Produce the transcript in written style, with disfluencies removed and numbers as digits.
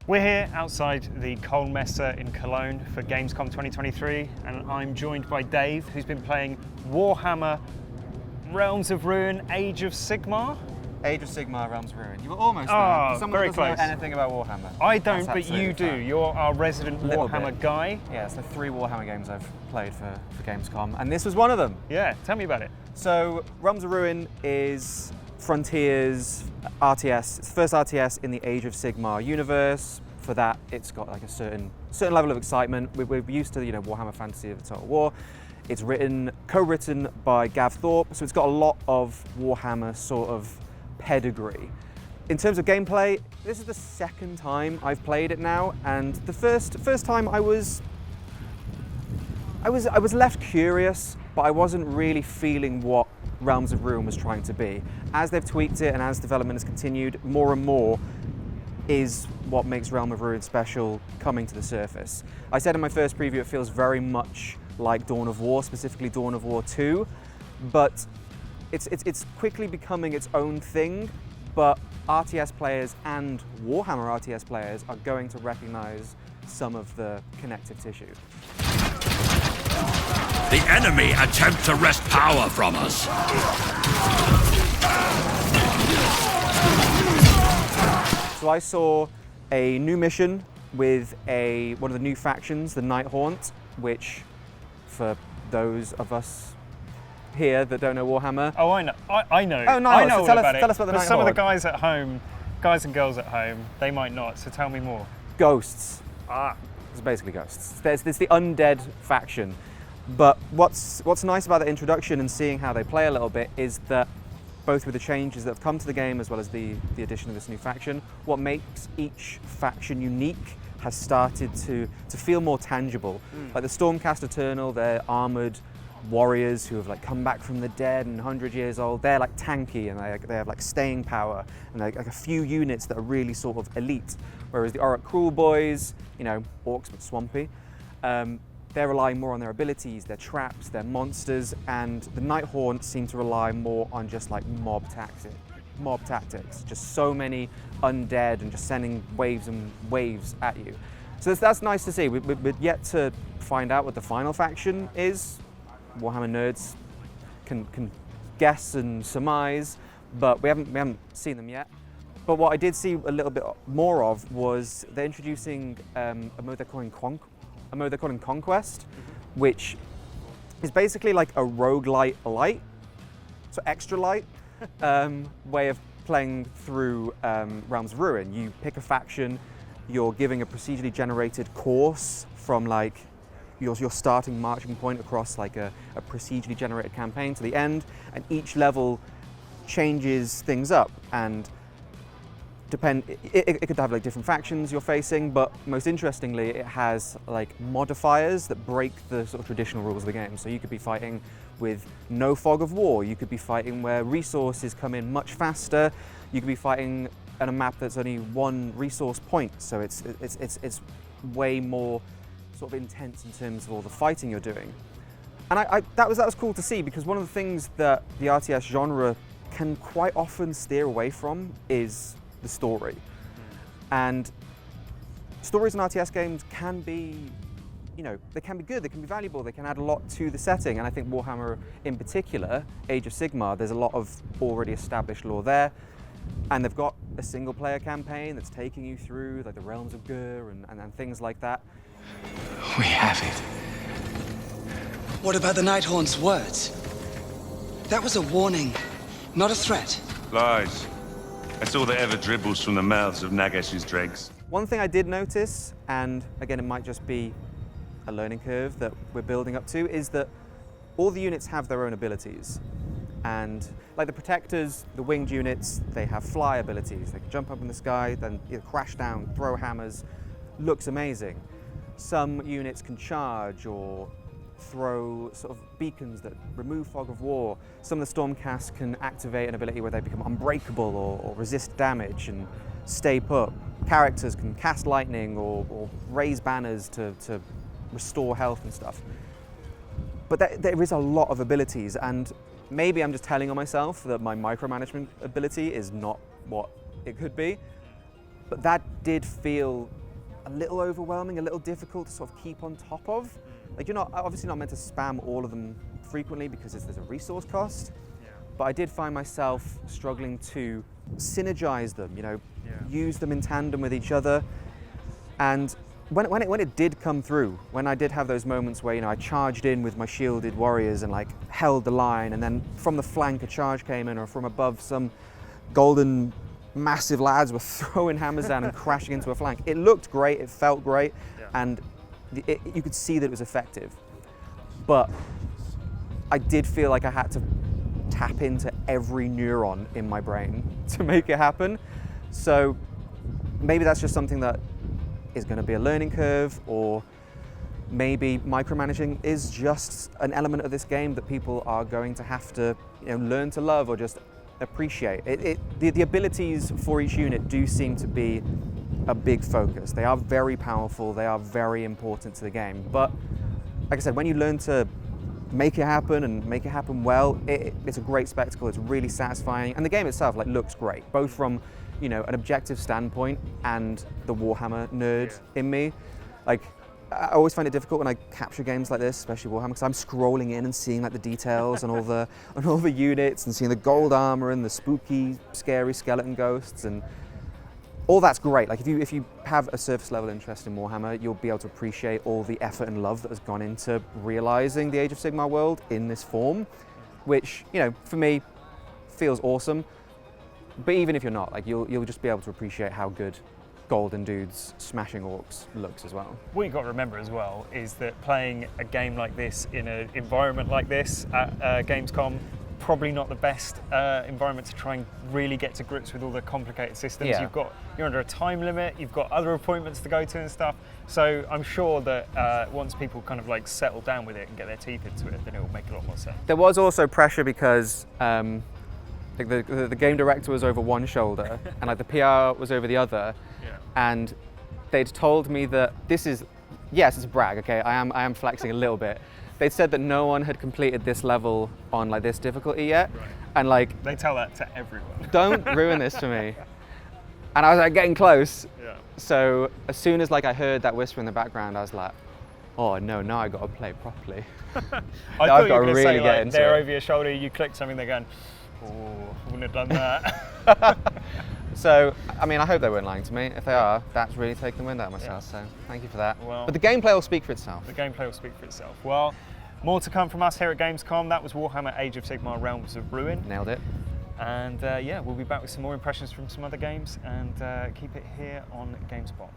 We're here outside the Kohlmesse in Cologne for Gamescom 2023, and I'm joined by Dave, who's been playing Warhammer Realms of Ruin Age of Sigmar. Age of Sigmar, Realms of Ruin. You were almost there. For someone very who doesn't close. know anything about Warhammer. I don't, but you do. Fun. You're our resident Warhammer guy. Yeah, so 3 Warhammer games I've played for Gamescom, and this was one of them. Yeah, tell me about it. So, Realms of Ruin is Frontiers RTS. It's the first RTS in the Age of Sigmar universe. For that, it's got like a certain level of excitement. We're used to, Warhammer Fantasy of the Total War. It's co-written by Gav Thorpe, so it's got a lot of Warhammer sort of pedigree. In terms of gameplay, this is the second time I've played it now, and the first time I was left curious, but I wasn't really feeling what Realms of Ruin was trying to be. As they've tweaked it and as development has continued, more and more is what makes Realm of Ruin special coming to the surface. I said in my first preview it feels very much like Dawn of War, specifically Dawn of War 2, but it's quickly becoming its own thing, but RTS players and Warhammer RTS players are going to recognize some of the connective tissue. The enemy attempt to wrest power from us. So I saw a new mission with one of the new factions, the Nighthaunts, which, for those of us here that don't know Warhammer... Oh, I know. I know. Oh, no. I know so all about it. tell us about the But Night some of the Horde. guys at home, guys and girls at home, they might not, so tell me more. Ghosts. It's basically ghosts. There's the undead faction. But what's nice about the introduction and seeing how they play a little bit is that both with the changes that have come to the game as well as the addition of this new faction, what makes each faction unique has started to feel more tangible. Like the Stormcast Eternal, they're armored warriors who have come back from the dead and 100 years old. They're tanky and they have staying power and like a few units that are really sort of elite. Whereas the Auric Cruel Boys, orcs but swampy, they're relying more on their abilities, their traps, their monsters, and the Nighthaunts seem to rely more on just mob tactics. Just so many undead and just sending waves and waves at you. So that's nice to see. We're yet to find out what the final faction is. Warhammer nerds can guess and surmise, but we haven't seen them yet. But what I did see a little bit more of was they're introducing a mode they're calling Conquest, which is basically like a roguelite light, so extra light way of playing through Realms of Ruin. You pick a faction, you're giving a procedurally generated course from your starting marching point across a procedurally generated campaign to the end, and each level changes things up, and it could have different factions you're facing, but most interestingly it has modifiers that break the sort of traditional rules of the game. So you could be fighting with no fog of war, you could be fighting where resources come in much faster, you could be fighting on a map that's only one resource point, so it's way more sort of intense in terms of all the fighting you're doing. And that was cool to see, because one of the things that the RTS genre can quite often steer away from is the story. And stories in RTS games can be, they can be good, they can be valuable, they can add a lot to the setting. And I think Warhammer in particular, Age of Sigmar, there's a lot of already established lore there. And they've got a single player campaign that's taking you through the Realms of Gur and things like that. We have it. What about the Nighthaunts' words? That was a warning, not a threat. Lies. That's all that ever dribbles from the mouths of Nagash's dregs. One thing I did notice, and again it might just be a learning curve that we're building up to, is that all the units have their own abilities. And like the Protectors, the winged units, they have fly abilities. They can jump up in the sky, then either crash down, throw hammers. Looks amazing. Some units can charge or throw sort of beacons that remove fog of war. Some of the Stormcast can activate an ability where they become unbreakable or resist damage and stay put. Characters can cast lightning or raise banners to restore health and stuff. But there is a lot of abilities, and maybe I'm just telling on myself that my micromanagement ability is not what it could be. but that did feel a little overwhelming, a little difficult to sort of keep on top of. Like, you're not obviously not meant to spam all of them frequently because there's a resource cost, but I did find myself struggling to synergize them, use them in tandem with each other. And when it did come through, when I did have those moments where I charged in with my shielded warriors and like held the line, and then from the flank a charge came in, or from above some golden massive lads were throwing hammers down and crashing into a flank. It looked great, it felt great, and you could see that it was effective. But I did feel like I had to tap into every neuron in my brain to make it happen. So maybe that's just something that is going to be a learning curve, or maybe micromanaging is just an element of this game that people are going to have to learn to love or just appreciate. The abilities for each unit do seem to be a big focus. They are very powerful, they are very important to the game, but like I said, when you learn to make it happen and make it happen well, it's a great spectacle, it's really satisfying, and the game itself looks great, both from an objective standpoint and the Warhammer nerd in me. Like, I always find it difficult when I capture games like this, especially Warhammer, because I'm scrolling in and seeing the details and all the units, and seeing the gold armor and the spooky, scary skeleton ghosts, and all that's great. Like, if you have a surface level interest in Warhammer, you'll be able to appreciate all the effort and love that has gone into realizing the Age of Sigmar world in this form, which for me feels awesome. But even if you're not, you'll just be able to appreciate how good golden dudes smashing orcs looks as well. What you've got to remember as well is that playing a game like this in an environment like this at Gamescom, probably not the best environment to try and really get to grips with all the complicated systems. Yeah. You're under a time limit, you've got other appointments to go to and stuff. So I'm sure that once people kind of settle down with it and get their teeth into it, then it will make a lot more sense. There was also pressure because the game director was over one shoulder and the PR was over the other, and they'd told me that this is, yes, it's a brag, okay, I am flexing a little bit. They'd said that no one had completed this level on this difficulty yet, and they tell that to everyone. Don't ruin this for me. And I was getting close. Yeah. So as soon as I heard that whisper in the background, I was like, oh no, now I got to play properly. I thought you were going to say they're it. over your shoulder, you click something, they're going, oh, I wouldn't have done that. So, I mean, I hope they weren't lying to me. If they are, that's really taken the wind out of myself, so thank you for that. Well, but the gameplay will speak for itself. The gameplay will speak for itself. Well, more to come from us here at Gamescom. That was Warhammer Age of Sigmar Realms of Ruin. Nailed it. And we'll be back with some more impressions from some other games, and keep it here on GameSpot.